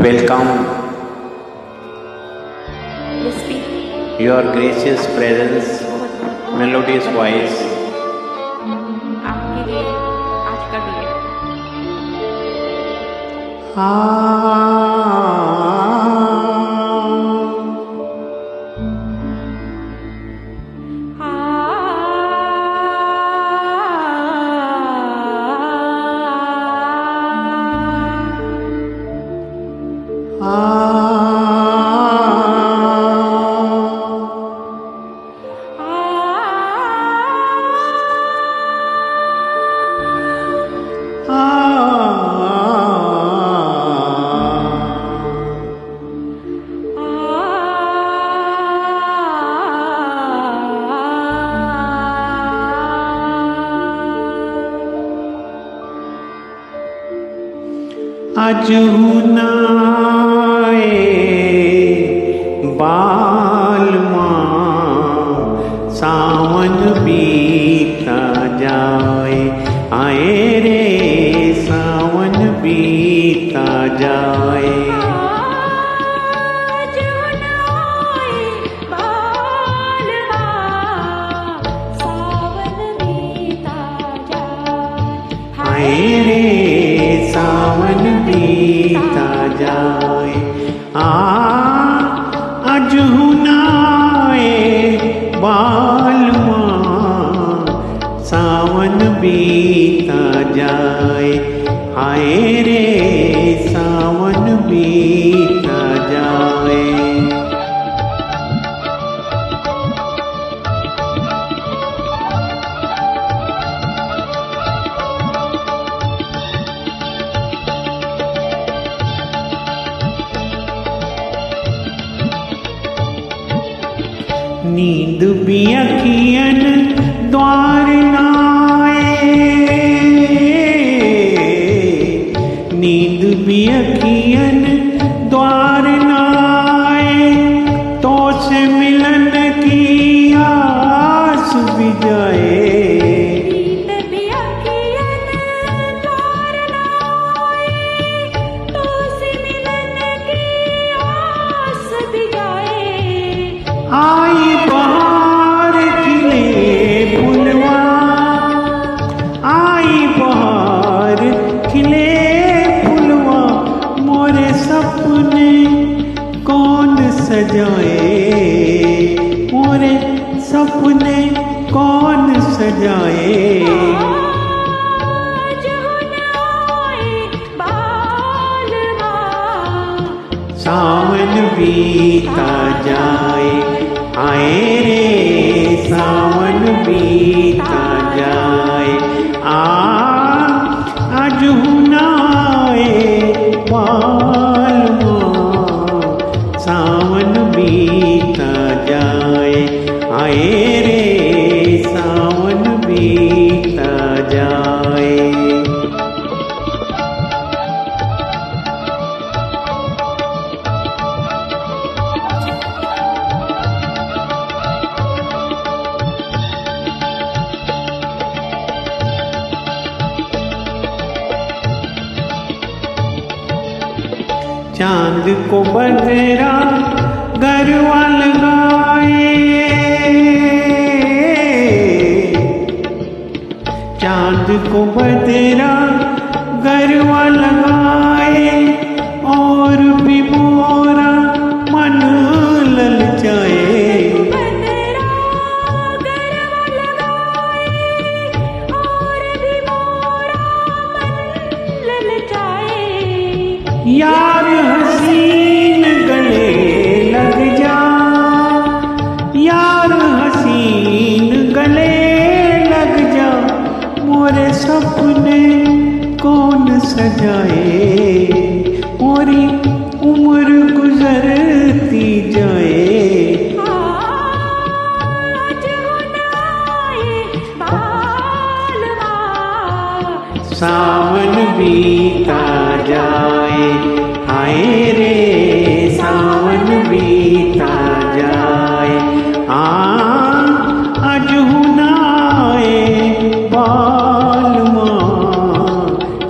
Welcome Yes, speak. your gracious presence, melodious voice. आपके लिए आज का डुएट। अजहुनाए बालमा सावन बीता जाए, आए रे सावन बीता जाए। आए रे सावन बीता जाए। अजहुनाए बालमा सावन बीता जाए, आए रे सावन बीता जाए। नींद भी अखियन द्वार नाए, नींद भी अखियन द्वार नाए, तो से मिलन की आस भी जाए। आई बहार खिले फुलवा, आई बहार खिले फुलवा, मोरे सपने कौन सजाए, मोरे सपने कौन सजाए। सावन बीता जाए, आए रे सावन बीता जाए। अजहुनाए बालमा सावन बीता जाए, आए रे सावन बीता जाए। चांद को बदरा गरवा लगाए, चांद को बदरा गरवा लगाए, और भी मोरा मन ललचाए। यार हसीन गले लग जा, यार हसीन गले लग जा, मोरे सपने कौन सजाए, मोरी उम्र गुजरती जाए। सावन बीता जाए, आए रे सावन बीता जाए। अजहुनाए बालमा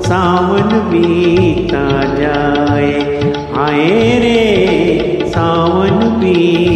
सावन बीता जाए, भी